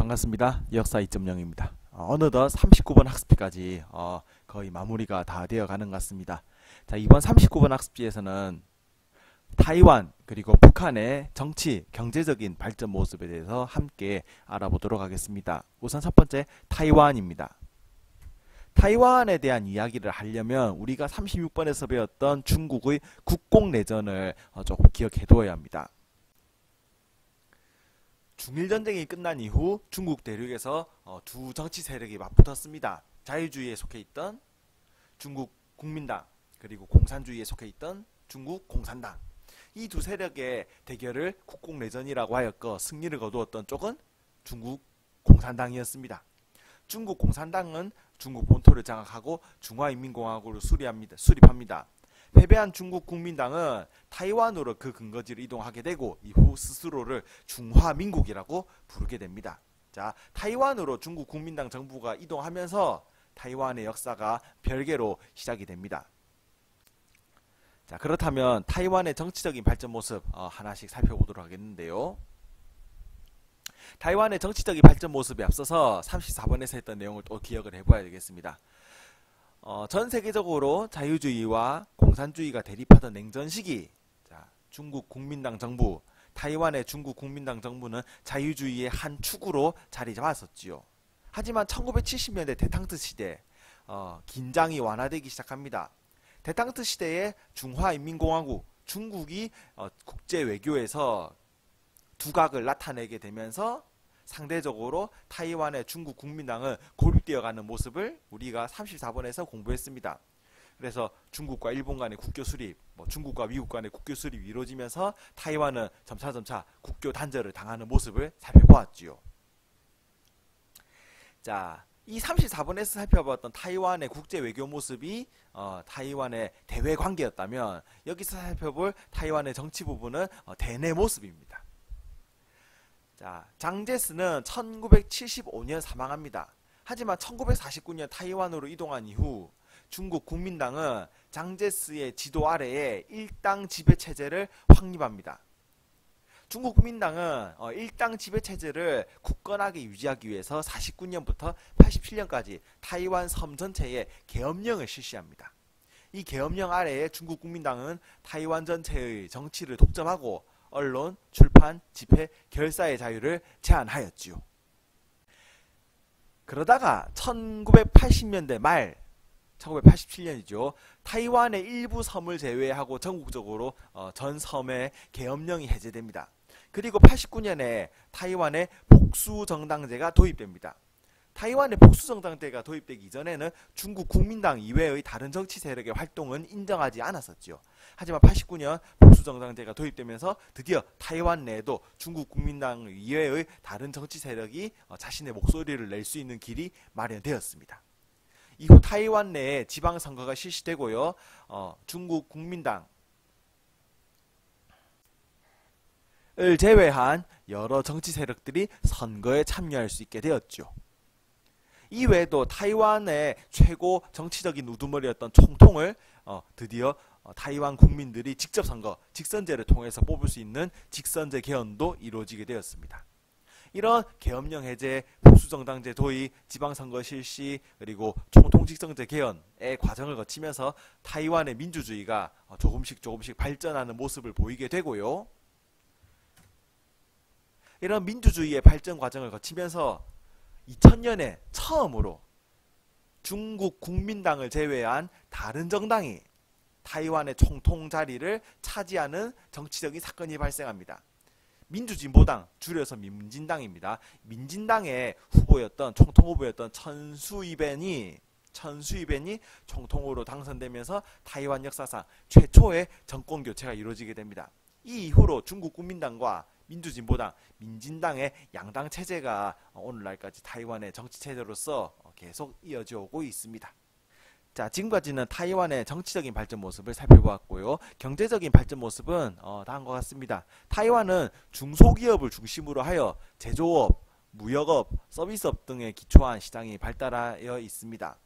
반갑습니다. 역사 2.0입니다. 어느덧 39번 학습지까지 거의 마무리가 다 되어 가는 것 같습니다. 자, 이번 39번 학습지에서는 타이완 그리고 북한의 정치, 경제적인 발전 모습에 대해서 함께 알아보도록 하겠습니다. 우선 첫 번째, 타이완입니다. 타이완에 대한 이야기를 하려면 우리가 36번에서 배웠던 중국의 국공내전을 조금 기억해두어야 합니다. 중일전쟁이 끝난 이후 중국 대륙에서 두 정치 세력이 맞붙었습니다. 자유주의에 속해 있던 중국 국민당, 그리고 공산주의에 속해 있던 중국 공산당. 이 두 세력의 대결을 국공내전이라고 하였고, 승리를 거두었던 쪽은 중국 공산당이었습니다. 중국 공산당은 중국 본토를 장악하고 중화인민공화국을 수립합니다. 패배한 중국 국민당은 타이완으로 그 근거지를 이동하게 되고, 이후 스스로를 중화민국이라고 부르게 됩니다. 자, 타이완으로 중국 국민당 정부가 이동하면서 타이완의 역사가 별개로 시작이 됩니다. 자, 그렇다면 타이완의 정치적인 발전 모습 하나씩 살펴보도록 하겠는데요. 타이완의 정치적인 발전 모습에 앞서서 34번에서 했던 내용을 또 기억을 해봐야 되겠습니다. 전 세계적으로 자유주의와 공산주의가 대립하던 냉전 시기, 자, 중국 국민당 정부, 타이완의 중국 국민당 정부는 자유주의의 한 축으로 자리 잡았었지요. 하지만 1970년대 대탕트 시대 긴장이 완화되기 시작합니다. 대탕트 시대에 중화인민공화국, 중국이 국제 외교에서 두각을 나타내게 되면서 상대적으로 타이완의 중국 국민당은 고립되어가는 모습을 우리가 34번에서 공부했습니다. 그래서 중국과 일본 간의 국교 수립, 중국과 미국 간의 국교 수립이 이루어지면서 타이완은 점차 국교 단절을 당하는 모습을 살펴보았지요. 자, 이 34번에서 살펴봤던 타이완의 국제 외교 모습이 타이완의 대외 관계였다면, 여기서 살펴볼 타이완의 정치 부분은 대내 모습입니다. 자, 장제스는 1975년 사망합니다. 하지만 1949년 타이완으로 이동한 이후 중국 국민당은 장제스의 지도 아래에 일당 지배 체제를 확립합니다. 중국 국민당은 일당 지배 체제를 굳건하게 유지하기 위해서 49년부터 87년까지 타이완 섬 전체에 계엄령을 실시합니다. 이 계엄령 아래에 중국 국민당은 타이완 전체의 정치를 독점하고 언론, 출판, 집회, 결사의 자유를 제한하였지요. 그러다가 1980년대 말, 1987년이죠. 타이완의 일부 섬을 제외하고 전국적으로 전 섬의 계엄령이 해제됩니다. 그리고 89년에 타이완의 복수정당제가 도입됩니다. 타이완의 복수정당제가 도입되기 이전에는 중국 국민당 이외의 다른 정치 세력의 활동은 인정하지 않았었죠. 하지만 89년 복수정당제가 도입되면서 드디어 타이완 내에도 중국 국민당 이외의 다른 정치 세력이 자신의 목소리를 낼 수 있는 길이 마련되었습니다. 이후 타이완 내에 지방선거가 실시되고요. 중국 국민당을 제외한 여러 정치 세력들이 선거에 참여할 수 있게 되었죠. 이외에도 타이완의 최고 정치적인 우두머리였던 총통을 드디어 타이완 국민들이 직접 선거, 직선제를 통해서 뽑을 수 있는 직선제 개헌도 이루어지게 되었습니다. 이런 계엄령 해제, 복수정당제 도입, 지방선거 실시, 그리고 총통 직선제 개헌의 과정을 거치면서 타이완의 민주주의가 조금씩 발전하는 모습을 보이게 되고요. 이런 민주주의의 발전 과정을 거치면서 2000년에 처음으로 중국 국민당을 제외한 다른 정당이 타이완의 총통 자리를 차지하는 정치적인 사건이 발생합니다. 민주진보당, 줄여서 민진당입니다. 민진당의 총통 후보였던 천수이벤이 총통으로 당선되면서 타이완 역사상 최초의 정권 교체가 이루어지게 됩니다. 이 이후로 중국 국민당과 민주진보당, 민진당의 양당 체제가 오늘날까지 타이완의 정치 체제로서 계속 이어져 오고 있습니다. 자, 지금까지는 타이완의 정치적인 발전 모습을 살펴보았고요. 경제적인 발전 모습은 다음과 같습니다. 타이완은 중소기업을 중심으로 하여 제조업, 무역업, 서비스업 등에 기초한 시장이 발달하여 있습니다.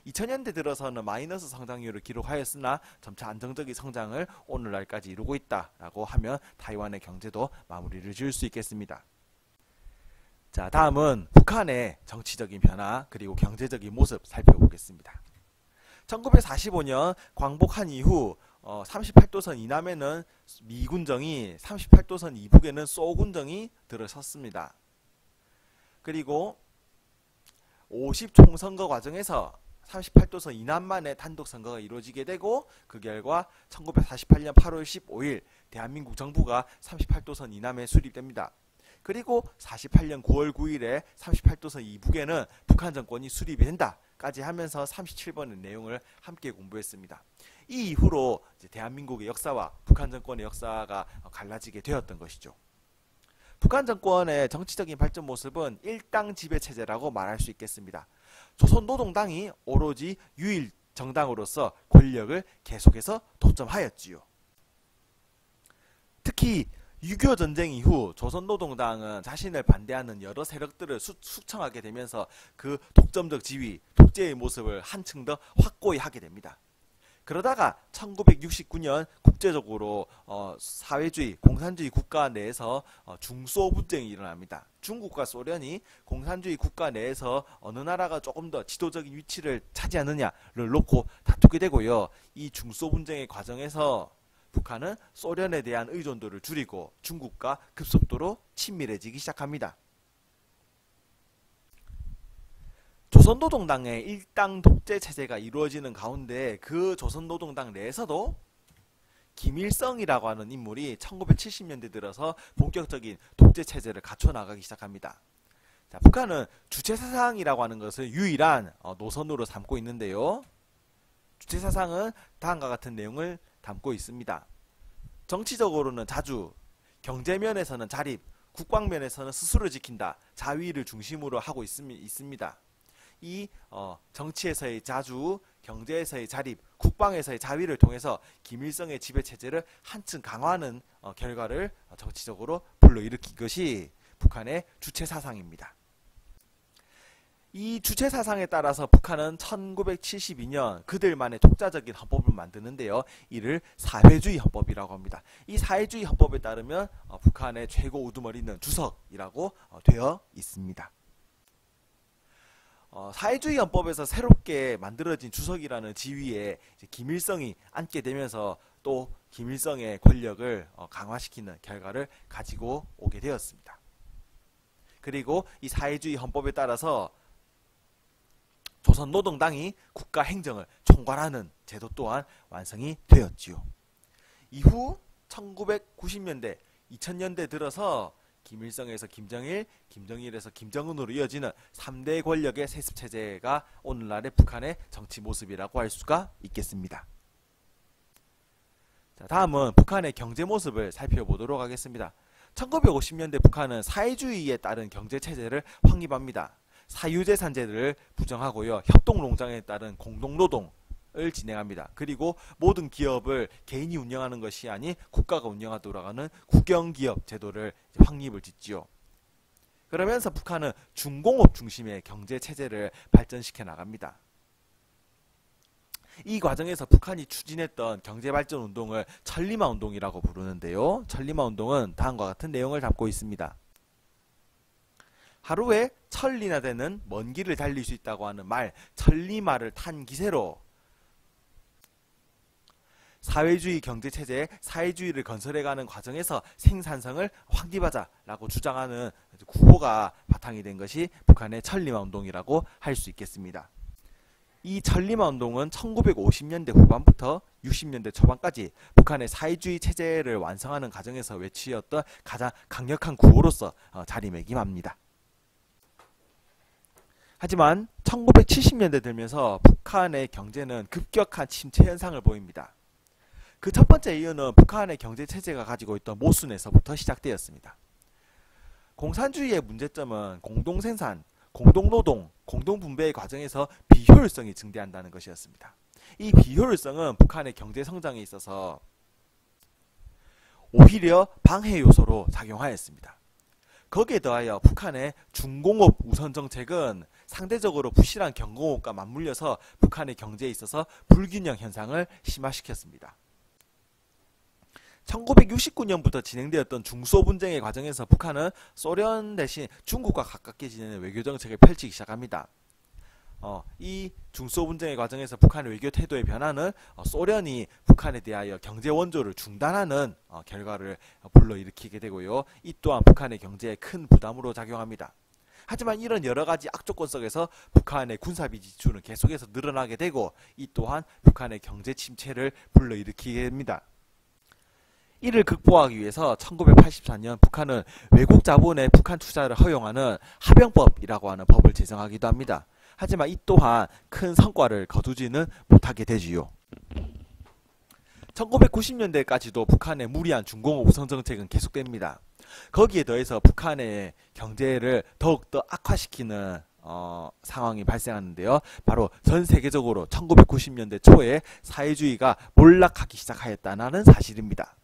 2000년대 들어서는 마이너스 성장률을 기록하였으나 점차 안정적인 성장을 오늘날까지 이루고 있다라고 하면 타이완의 경제도 마무리를 지을 수 있겠습니다. 자, 다음은 북한의 정치적인 변화 그리고 경제적인 모습 살펴보겠습니다. 1945년 광복한 이후 38도선 이남에는 미군정이, 38도선 이북에는 소군정이 들어섰습니다. 그리고 50총선거 과정에서 38도선 이남만의 단독선거가 이루어지게 되고 그 결과 1948년 8월 15일 대한민국 정부가 38도선 이남에 수립됩니다. 그리고 48년 9월 9일에 38도선 이북에는 북한 정권이 수립이 된다까지 하면서 37번의 내용을 함께 공부했습니다. 이 이후로 이제 대한민국의 역사와 북한 정권의 역사가 갈라지게 되었던 것이죠. 북한 정권의 정치적인 발전 모습은 일당 지배 체제라고 말할 수 있겠습니다. 조선노동당이 오로지 유일 정당으로서 권력을 계속해서 독점하였지요. 특히 6.25 전쟁 이후 조선노동당은 자신을 반대하는 여러 세력들을 숙청하게 되면서 그 독점적 지위, 독재의 모습을 한층 더 확고히 하게 됩니다. 그러다가 1969년 국제적으로 사회주의, 공산주의 국가 내에서 중소 분쟁이 일어납니다. 중국과 소련이 공산주의 국가 내에서 어느 나라가 조금 더 지도적인 위치를 차지하느냐를 놓고 다투게 되고요. 이 중소 분쟁의 과정에서 북한은 소련에 대한 의존도를 줄이고 중국과 급속도로 친밀해지기 시작합니다. 조선노동당의 일당 독재 체제가 이루어지는 가운데 그 조선노동당 내에서도 김일성이라고 하는 인물이 1970년대 들어서 본격적인 독재 체제를 갖춰 나가기 시작합니다. 자, 북한은 주체사상이라고 하는 것을 유일한 노선으로 삼고 있는데요. 주체사상은 다음과 같은 내용을 담고 있습니다. 정치적으로는 자주, 경제면에서는 자립, 국방면에서는 스스로 지킨다, 자위를 중심으로 하고 있습니다. 이 정치에서의 자주, 경제에서의 자립, 국방에서의 자위를 통해서 김일성의 지배체제를 한층 강화하는 결과를 정치적으로 불러일으킨 것이 북한의 주체사상입니다. 이 주체사상에 따라서 북한은 1972년 그들만의 독자적인 헌법을 만드는데요. 이를 사회주의 헌법이라고 합니다. 이 사회주의 헌법에 따르면 북한의 최고 우두머리는 주석이라고 되어 있습니다. 사회주의 헌법에서 새롭게 만들어진 주석이라는 지위에 김일성이 앉게 되면서 또 김일성의 권력을 강화시키는 결과를 가지고 오게 되었습니다. 그리고 이 사회주의 헌법에 따라서 조선노동당이 국가 행정을 총괄하는 제도 또한 완성이 되었지요. 이후 1990년대, 2000년대 들어서 김일성에서 김정일, 김정일에서 김정은으로 이어지는 3대 권력의 세습체제가 오늘날의 북한의 정치 모습이라고 할 수가 있겠습니다. 자, 다음은 북한의 경제 모습을 살펴보도록 하겠습니다. 1950년대 북한은 사회주의에 따른 경제체제를 확립합니다. 사유재산제를 부정하고요. 협동농장에 따른 공동노동을 진행합니다. 그리고 모든 기업을 개인이 운영하는 것이 아닌 국가가 운영하도록 하는 국영기업 제도를 확립을 짓지요. 그러면서 북한은 중공업 중심의 경제체제를 발전시켜 나갑니다. 이 과정에서 북한이 추진했던 경제발전운동을 천리마운동이라고 부르는데요. 천리마운동은 다음과 같은 내용을 담고 있습니다. 하루에 1000리나 되는 먼 길을 달릴 수 있다고 하는 말, 천리마를 탄 기세로 사회주의 경제체제에 사회주의를 건설해가는 과정에서 생산성을 확립하자라고 주장하는 구호가 바탕이 된 것이 북한의 천리마운동이라고 할 수 있겠습니다. 이 천리마운동은 1950년대 후반부터 60년대 초반까지 북한의 사회주의 체제를 완성하는 과정에서 외치었던 가장 강력한 구호로서 자리매김합니다. 하지만 1970년대 들면서 북한의 경제는 급격한 침체 현상을 보입니다. 그 첫 번째 이유는 북한의 경제체제가 가지고 있던 모순에서부터 시작되었습니다. 공산주의의 문제점은 공동생산, 공동노동, 공동분배의 과정에서 비효율성이 증대한다는 것이었습니다. 이 비효율성은 북한의 경제성장에 있어서 오히려 방해 요소로 작용하였습니다. 거기에 더하여 북한의 중공업 우선 정책은 상대적으로 부실한 경공업과 맞물려서 북한의 경제에 있어서 불균형 현상을 심화시켰습니다. 1969년부터 진행되었던 중소 분쟁의 과정에서 북한은 소련 대신 중국과 가깝게 지내는 외교 정책을 펼치기 시작합니다. 이 중소 분쟁의 과정에서 북한의 외교 태도의 변화는 소련이 북한에 대하여 경제 원조를 중단하는 결과를 불러일으키게 되고요. 이 또한 북한의 경제에 큰 부담으로 작용합니다. 하지만 이런 여러가지 악조건 속에서 북한의 군사비 지출은 계속해서 늘어나게 되고 이 또한 북한의 경제 침체를 불러일으키게 됩니다. 이를 극복하기 위해서 1984년 북한은 외국 자본의 북한 투자를 허용하는 하병법이라고 하는 법을 제정하기도 합니다. 하지만 이 또한 큰 성과를 거두지는 못하게 되지요. 1990년대까지도 북한의 무리한 중공업 우선 정책은 계속됩니다. 거기에 더해서 북한의 경제를 더욱더 악화시키는 상황이 발생하는데요. 바로 전 세계적으로 1990년대 초에 사회주의가 몰락하기 시작하였다는 사실입니다.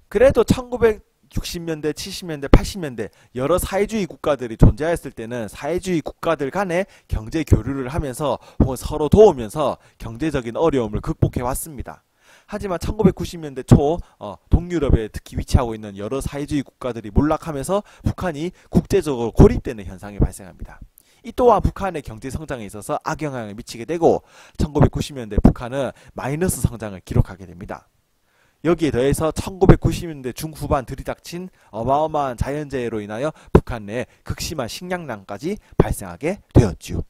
그래도 1960년대, 70년대, 80년대 여러 사회주의 국가들이 존재했을 때는 사회주의 국가들 간의 경제 교류를 하면서 혹은 서로 도우면서 경제적인 어려움을 극복해 왔습니다. 하지만 1990년대 초 동유럽에 특히 위치하고 있는 여러 사회주의 국가들이 몰락하면서 북한이 국제적으로 고립되는 현상이 발생합니다. 이 또한 북한의 경제 성장에 있어서 악영향을 미치게 되고 1990년대 북한은 마이너스 성장을 기록하게 됩니다. 여기에 더해서 1990년대 중후반 들이닥친 어마어마한 자연재해로 인하여 북한 내에 극심한 식량난까지 발생하게 되었죠.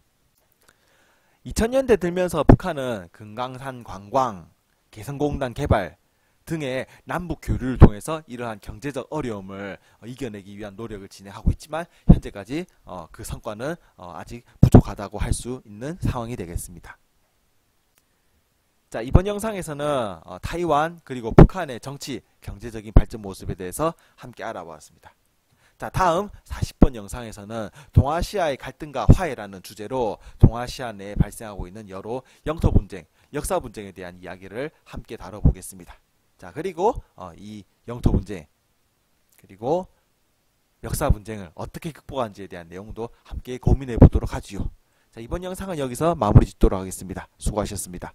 2000년대 들면서 북한은 금강산 관광, 개성공단 개발 등의 남북 교류를 통해서 이러한 경제적 어려움을 이겨내기 위한 노력을 진행하고 있지만 현재까지 그 성과는 아직 부족하다고 할 수 있는 상황이 되겠습니다. 자, 이번 영상에서는 타이완 그리고 북한의 정치, 경제적인 발전 모습에 대해서 함께 알아보았습니다. 자, 다음 40번 영상에서는 동아시아의 갈등과 화해라는 주제로 동아시아 내에 발생하고 있는 여러 영토 분쟁, 역사 분쟁에 대한 이야기를 함께 다뤄보겠습니다. 자, 그리고 이 영토 분쟁 그리고 역사 분쟁을 어떻게 극복하는지에 대한 내용도 함께 고민해 보도록 하지요. 자, 이번 영상은 여기서 마무리 짓도록 하겠습니다. 수고하셨습니다.